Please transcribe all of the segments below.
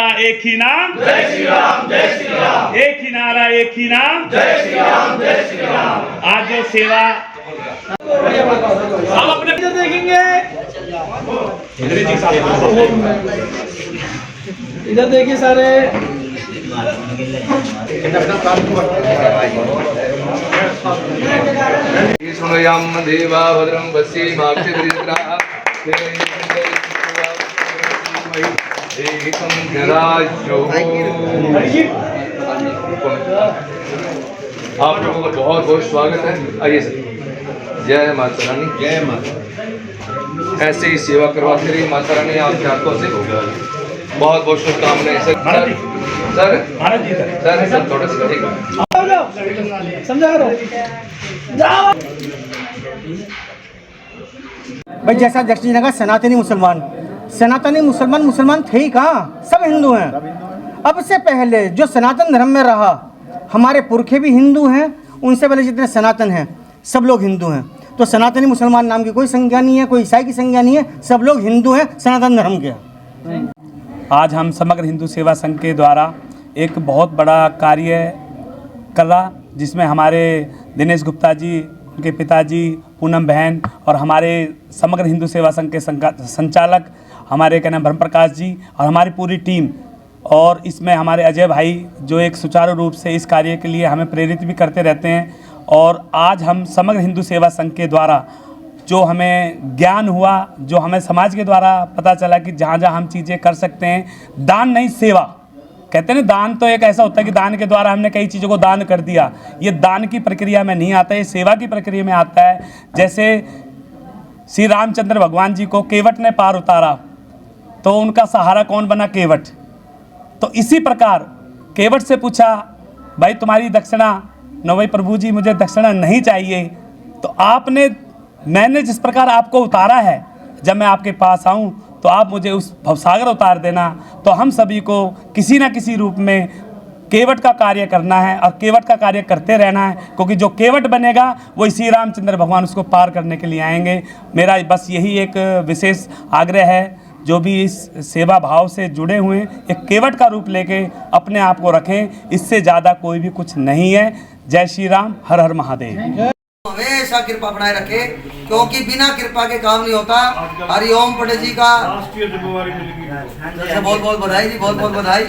नारा एक ही नाम, जय श्री राम, जय श्री राम। एक ही नारा एक ही नाम, जय श्री राम, जय श्री राम। आज जो सेवा हम अपने इधर देखेंगे, इधर देखिए सारे। सुनयाम देवा भद्रम वसी माक्षिद्रिग्रह आप लोगों का बहुत बहुत स्वागत है। आइए सर। जय माता रानी, जय माता। ऐसे ही सेवा करवाते रहिए माता रानी आपके हाथों से। बहुत बहुत शुभकामनाएं सर। सर थोड़ा सा समझा करो। भाई जैसा जैसे जी लगा सनातनी मुसलमान मुसलमान थे ही कहाँ, सब हिंदू हैं। अब से पहले जो सनातन धर्म में रहा, हमारे पुरखे भी हिंदू हैं, उनसे पहले जितने सनातन हैं सब लोग हिंदू हैं। तो सनातनी मुसलमान नाम की कोई संज्ञा नहीं है, कोई ईसाई की संज्ञा नहीं है, सब लोग हिंदू हैं, सनातन धर्म के। आज हम समग्र हिंदू सेवा संघ के द्वारा एक बहुत बड़ा कार्य कर रहा, जिसमें हमारे दिनेश गुप्ता जी, उनके पिताजी पूनम बहन और हमारे समग्र हिंदू सेवा संघ के संचालक हमारे क्या नाम ब्रह्म प्रकाश जी और हमारी पूरी टीम, और इसमें हमारे अजय भाई जो एक सुचारू रूप से इस कार्य के लिए हमें प्रेरित भी करते रहते हैं। और आज हम समग्र हिंदू सेवा संघ के द्वारा जो हमें ज्ञान हुआ, जो हमें समाज के द्वारा पता चला कि जहाँ जहाँ हम चीज़ें कर सकते हैं, दान नहीं सेवा कहते हैं ना। दान तो एक ऐसा होता है कि दान के द्वारा हमने कई चीज़ों को दान कर दिया, ये दान की प्रक्रिया में नहीं आता है, ये सेवा की प्रक्रिया में आता है। जैसे श्री रामचंद्र भगवान जी को केवट ने पार उतारा तो उनका सहारा कौन बना? केवट। तो इसी प्रकार केवट से पूछा, भाई तुम्हारी दक्षिणा न, भाई प्रभु जी मुझे दक्षिणा नहीं चाहिए, तो मैंने जिस प्रकार आपको उतारा है, जब मैं आपके पास आऊँ तो आप मुझे उस भवसागर उतार देना। तो हम सभी को किसी न किसी रूप में केवट का कार्य करना है और केवट का कार्य करते रहना है, क्योंकि जो केवट बनेगा वो श्री रामचंद्र भगवान उसको पार करने के लिए आएंगे। मेरा बस यही एक विशेष आग्रह है, जो भी इस सेवा भाव से जुड़े हुए हैं, एक केवट का रूप लेके अपने आप को रखें, इससे ज़्यादा कोई भी कुछ नहीं है। जय श्री राम, हर हर महादेव। हमेशा कृपा बनाए रखे, क्योंकि बिना कृपा के काम नहीं होता। हरिओम पटेल जी का बहुत बहुत बधाई जी, बहुत बहुत बधाई।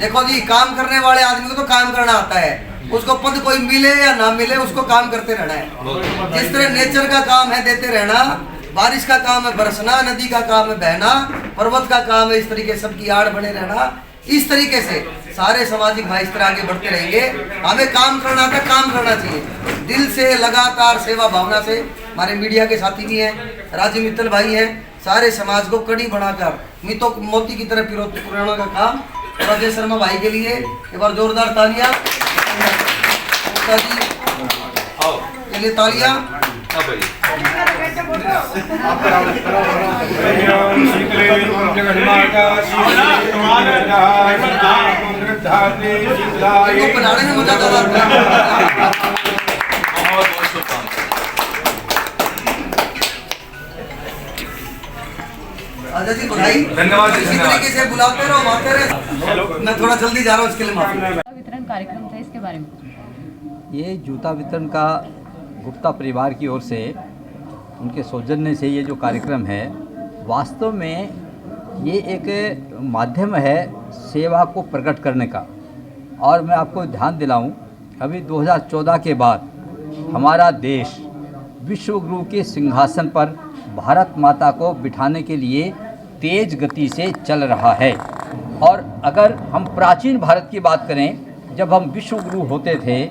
देखो जी, काम करने वाले आदमी को तो काम करना आता है, उसको पद कोई मिले या ना मिले उसको काम करते रहना है। जिस तरह नेचर का काम है देते रहना, बारिश का काम है बरसना, नदी का काम है बहना, पर्वत का काम है इस तरीके सबकी आड़ बने रहना। इस तरीके से सारे सामाजिक भाई इस तरह आगे बढ़ते रहेंगे। हमें काम करना था, काम करना चाहिए दिल से, लगातार सेवा भावना से। हमारे मीडिया के साथी भी हैं, राजीव मित्तल भाई हैं, सारे समाज को कड़ी बनाकर मितो मोती की तरह पुराना का काम। और अजय शर्मा भाई के लिए एक बार जोरदार तालियां के लिए, तालियां। बनाने में मजा आता है। जी बधाई, धन्यवाद। इसी तरीके से बुलाते रहो, आते रहे। मैं थोड़ा जल्दी जा रहा हूँ, इसके लिए माफी। वितरण कार्यक्रम था, इसके बारे में ये जूता वितरण का गुप्ता परिवार की ओर से, उनके सौजन्य से ये जो कार्यक्रम है, वास्तव में ये एक माध्यम है सेवा को प्रकट करने का। और मैं आपको ध्यान दिलाऊं, अभी 2014 के बाद हमारा देश विश्व गुरु के सिंहासन पर भारत माता को बिठाने के लिए तेज गति से चल रहा है। और अगर हम प्राचीन भारत की बात करें, जब हम विश्व गुरु होते थे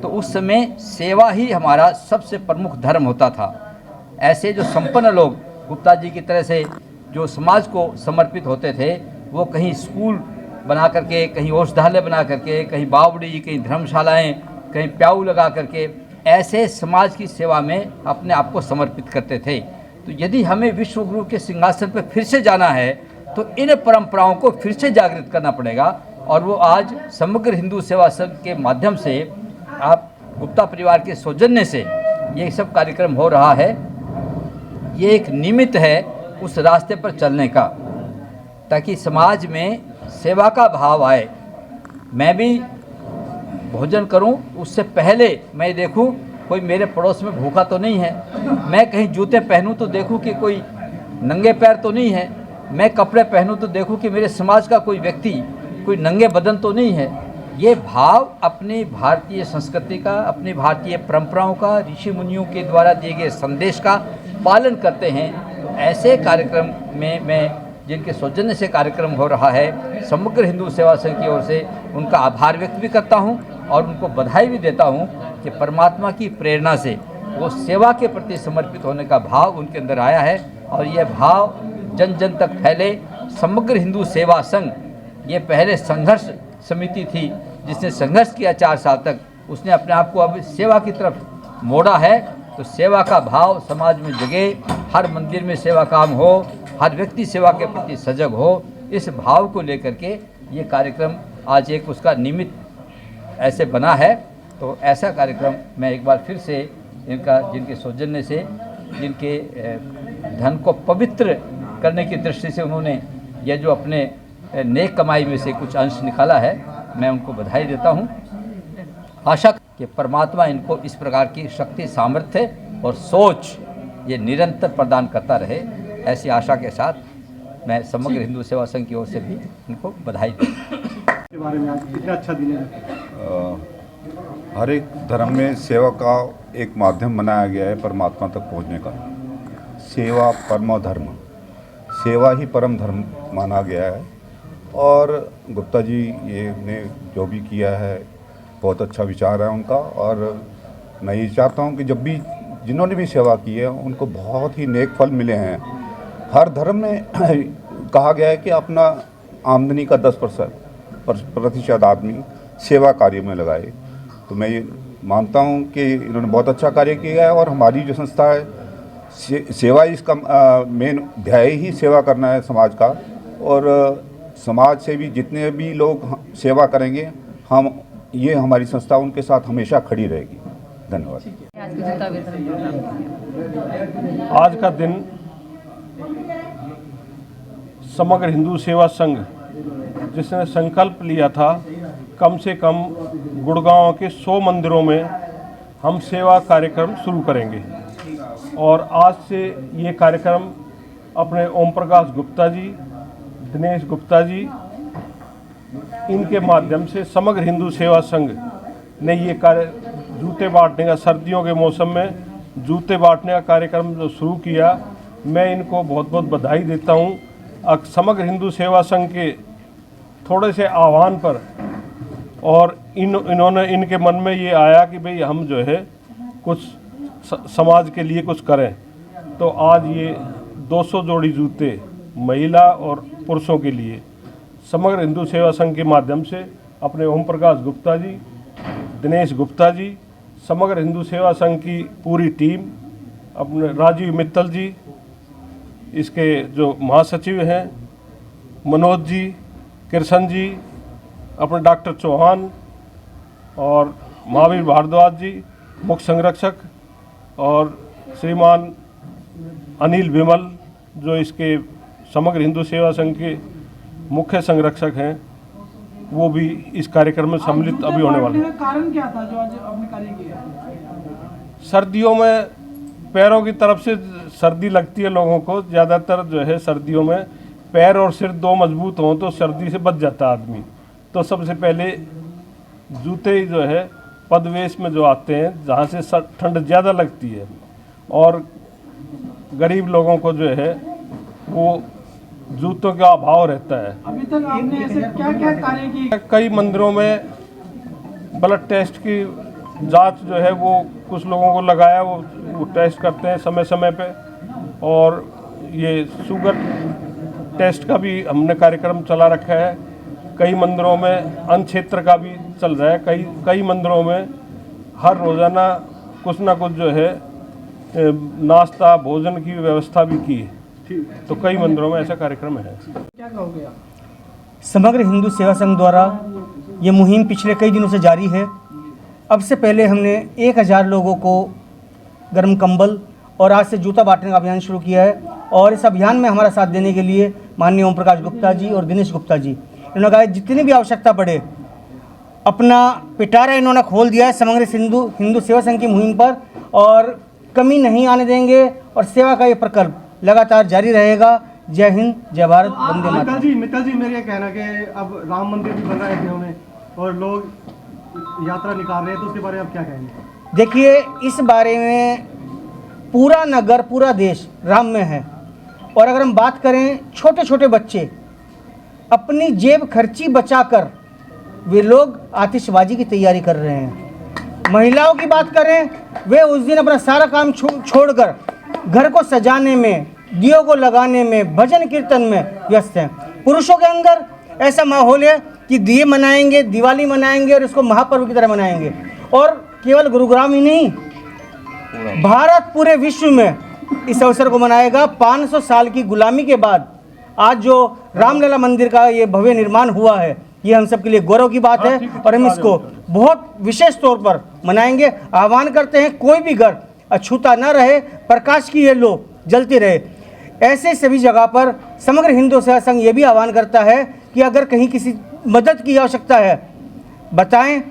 तो उस समय सेवा ही हमारा सबसे प्रमुख धर्म होता था। ऐसे जो संपन्न लोग गुप्ता जी की तरह से जो समाज को समर्पित होते थे, वो कहीं स्कूल बना करके, कहीं औषधालय बना करके, कहीं बावड़ी, कहीं धर्मशालाएं, कहीं प्याऊ लगा करके ऐसे समाज की सेवा में अपने आप को समर्पित करते थे। तो यदि हमें विश्व गुरु के सिंहासन पर फिर से जाना है तो इन परंपराओं को फिर से जागृत करना पड़ेगा। और वो आज समग्र हिंदू सेवा संघ के माध्यम से, आप गुप्ता परिवार के सौजन्य से ये सब कार्यक्रम हो रहा है। ये एक निमित्त है उस रास्ते पर चलने का, ताकि समाज में सेवा का भाव आए। मैं भी भोजन करूं उससे पहले मैं देखूं कोई मेरे पड़ोस में भूखा तो नहीं है, मैं कहीं जूते पहनूं तो देखूं कि कोई नंगे पैर तो नहीं है, मैं कपड़े पहनूं तो देखूं कि मेरे समाज का कोई व्यक्ति कोई नंगे बदन तो नहीं है। ये भाव अपनी भारतीय संस्कृति का, अपनी भारतीय परंपराओं का, ऋषि मुनियों के द्वारा दिए गए संदेश का पालन करते हैं। तो ऐसे कार्यक्रम में मैं जिनके सौजन्य से कार्यक्रम हो रहा है, समग्र हिंदू सेवा संघ की ओर से उनका आभार व्यक्त भी करता हूं और उनको बधाई भी देता हूं कि परमात्मा की प्रेरणा से वो सेवा के प्रति समर्पित होने का भाव उनके अंदर आया है और यह भाव जन जन तक फैले। समग्र हिंदू सेवा संघ ये पहले संघर्ष समिति थी जिसने संघर्ष किया 4 साल तक, उसने अपने आप को अब सेवा की तरफ मोड़ा है। तो सेवा का भाव समाज में जगे, हर मंदिर में सेवा काम हो, हर व्यक्ति सेवा के प्रति सजग हो, इस भाव को लेकर के ये कार्यक्रम आज एक उसका निमित्त ऐसे बना है। तो ऐसा कार्यक्रम मैं एक बार फिर से इनका, जिनके सौजन्य से, जिनके धन को पवित्र करने की दृष्टि से उन्होंने यह जो अपने नेक कमाई में से कुछ अंश निकाला है, मैं उनको बधाई देता हूँ। आशा कि परमात्मा इनको इस प्रकार की शक्ति, सामर्थ्य और सोच ये निरंतर प्रदान करता रहे, ऐसी आशा के साथ मैं समग्र हिंदू सेवा संघ की ओर से भी इनको बधाई देता हूँ। के बारे में आज कितना अच्छा दिन है। हर एक धर्म में सेवा का एक माध्यम बनाया गया है परमात्मा तक पहुंचने का। सेवा परमो धर्म, सेवा ही परम धर्म माना गया है। और गुप्ता जी ये ने जो भी किया है बहुत अच्छा विचार है उनका। और मैं ये चाहता हूँ कि जब भी जिन्होंने भी सेवा की है उनको बहुत ही नेक फल मिले हैं। हर धर्म में कहा गया है कि अपना आमदनी का 10% आदमी सेवा कार्य में लगाए। तो मैं ये मानता हूँ कि इन्होंने बहुत अच्छा कार्य किया है। और हमारी जो संस्था है सेवा, इसका मेन ध्येय ही सेवा करना है समाज का। और समाज से भी जितने भी लोग सेवा करेंगे, हम ये हमारी संस्था उनके साथ हमेशा खड़ी रहेगी। धन्यवाद। आज का जूता वितरण प्रोग्राम, आज का दिन समग्र हिंदू सेवा संघ जिसने संकल्प लिया था कम से कम गुड़गांव के 100 मंदिरों में हम सेवा कार्यक्रम शुरू करेंगे। और आज से ये कार्यक्रम अपने ओम प्रकाश गुप्ता जी, दिनेश गुप्ता जी, इनके माध्यम से समग्र हिंदू सेवा संघ ने ये कार्य जूते बांटने का, सर्दियों के मौसम में जूते बांटने का कार्यक्रम जो शुरू किया, मैं इनको बहुत बहुत बधाई देता हूँ। समग्र हिंदू सेवा संघ के थोड़े से आह्वान पर और इन्होंने, इनके मन में ये आया कि भाई हम जो है कुछ समाज के लिए कुछ करें। तो आज ये 200 जोड़ी जूते महिला और पुरुषों के लिए समग्र हिंदू सेवा संघ के माध्यम से अपने ओम प्रकाश गुप्ता जी, दिनेश गुप्ता जी, समग्र हिंदू सेवा संघ की पूरी टीम, अपने राजीव मित्तल जी, इसके जो महासचिव हैं मनोज जी, कृष्ण जी, अपने डॉक्टर चौहान और महावीर भारद्वाज जी मुख्य संरक्षक, और श्रीमान अनिल विमल जो इसके समग्र हिंदू सेवा संघ के मुख्य संरक्षक हैं, वो भी इस कार्यक्रम में सम्मिलित अभी होने वाले हैं। कारण क्या था जो आज आपने कार्य किया? सर्दियों में पैरों की तरफ से सर्दी लगती है लोगों को, ज़्यादातर जो है सर्दियों में पैर और सिर 2 मजबूत हों तो सर्दी से बच जाता है आदमी। तो सबसे पहले जूते जो है पदवेश में जो आते हैं जहाँ से ठंड ज़्यादा लगती है और गरीब लोगों को जो है वो जूतों का अभाव रहता है। अभी तक आपने ऐसे क्या क्या कार्य किए? कई मंदिरों में ब्लड टेस्ट की जांच जो है वो कुछ लोगों को लगाया, वो टेस्ट करते हैं समय समय पे। और ये शुगर टेस्ट का भी हमने कार्यक्रम चला रखा है। कई मंदिरों में अन्न क्षेत्र का भी चल रहा है। कई मंदिरों में हर रोज़ाना कुछ ना कुछ जो है नाश्ता भोजन की व्यवस्था भी की है। तो कई मंदिरों में ऐसा कार्यक्रम है। क्या कहोगे आप? समग्र हिंदू सेवा संघ द्वारा ये मुहिम पिछले कई दिनों से जारी है। अब से पहले हमने 1000 लोगों को गर्म कंबल और आज से जूता बांटने का अभियान शुरू किया है। और इस अभियान में हमारा साथ देने के लिए माननीय ओम प्रकाश गुप्ता जी और दिनेश गुप्ता जी, इन्होंने कहा जितनी भी आवश्यकता पड़े, अपना पिटारा इन्होंने खोल दिया है समग्र हिंदू सेवा संघ की मुहिम पर, और कमी नहीं आने देंगे और सेवा का ये प्रकल्प लगातार जारी रहेगा। जय हिंद, जय भारत, वंदे मातरम। मित्तल जी मेरा ये कहना कि अब राम मंदिर भी बन रहा है अयोध्या में और लोग यात्रा निकाल रहे हैं, तो उसके बारे में आप क्या कहेंगे? देखिए, इस बारे में पूरा नगर, पूरा देश राम में है, और अगर हम बात करें छोटे छोटे बच्चे अपनी जेब खर्ची बचाकर वे लोग आतिशबाजी की तैयारी कर रहे हैं। महिलाओं की बात करें, वे उस दिन अपना सारा काम छोड़कर घर को सजाने में, दियों को लगाने में, भजन कीर्तन में व्यस्त हैं। पुरुषों के अंदर ऐसा माहौल है कि दिए मनाएंगे, दिवाली मनाएंगे और इसको महापर्व की तरह मनाएंगे। और केवल गुरुग्राम ही नहीं, भारत पूरे विश्व में इस अवसर को मनाएगा। 500 साल की गुलामी के बाद आज जो रामलला मंदिर का ये भव्य निर्माण हुआ है, ये हम सब के लिए गौरव की बात है और हम इसको बहुत विशेष तौर पर मनाएंगे। आह्वान करते हैं कोई भी घर अछूता न रहे, प्रकाश की ये लो जलती रहे। ऐसे सभी जगह पर समग्र हिंदू सेवा संघ ये भी आह्वान करता है कि अगर कहीं किसी मदद की आवश्यकता है बताएं।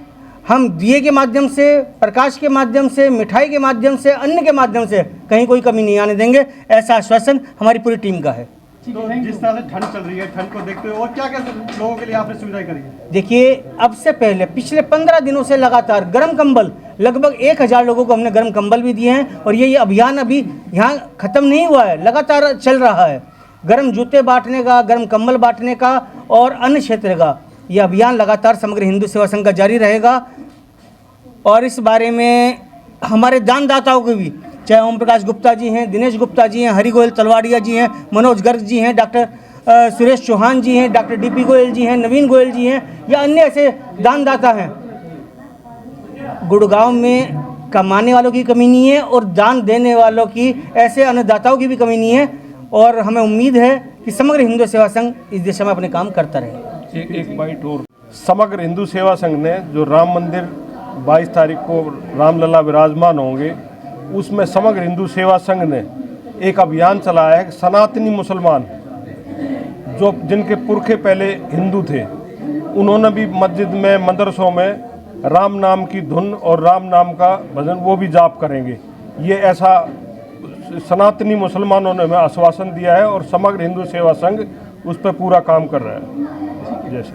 हम दिए के माध्यम से, प्रकाश के माध्यम से, मिठाई के माध्यम से, अन्न के माध्यम से कहीं कोई कमी नहीं आने देंगे। ऐसा आश्वासन हमारी पूरी टीम का है। तो जिस तरह से ठंड चल रही है, ठंड को देखते हुए और क्या क्या लोगों के लिए आपने सुविधाएं करी है? देखिए, अब से पहले पिछले 15 दिनों से लगातार गर्म कंबल, लगभग 1000 लोगों को हमने गर्म कंबल भी दिए हैं, और ये अभियान अभी यहाँ ख़त्म नहीं हुआ है, लगातार चल रहा है। गर्म जूते बांटने का, गर्म कंबल बांटने का और अन्य क्षेत्र का ये अभियान लगातार समग्र हिंदू सेवा संघ का जारी रहेगा। और इस बारे में हमारे दानदाताओं को भी, चाहे ओम प्रकाश गुप्ता जी हैं, दिनेश गुप्ता जी हैं, हरि गोयल तलवाड़िया जी हैं, मनोज गर्ग जी हैं, डॉक्टर सुरेश चौहान जी हैं, डॉक्टर DP गोयल जी हैं, नवीन गोयल जी हैं, या अन्य ऐसे दानदाता हैं। गुड़गांव में कमाने वालों की कमी नहीं है और दान देने वालों की, ऐसे अन्नदाताओं की भी कमी नहीं है, और हमें उम्मीद है कि समग्र हिंदू सेवा संघ इस दिशा में अपने काम करता रहे। एक बाइट और, समग्र हिंदू सेवा संघ ने जो राम मंदिर 22 तारीख को रामलला विराजमान होंगे, उसमें समग्र हिंदू सेवा संघ ने एक अभियान चलाया है। सनातनी मुसलमान जो जिनके पुरखे पहले हिंदू थे, उन्होंने भी मस्जिद में, मदरसों में राम नाम की धुन और राम नाम का भजन वो भी जाप करेंगे। ये ऐसा सनातनी मुसलमानों ने हमें आश्वासन दिया है और समग्र हिंदू सेवा संघ उस पर पूरा काम कर रहा है। जैसे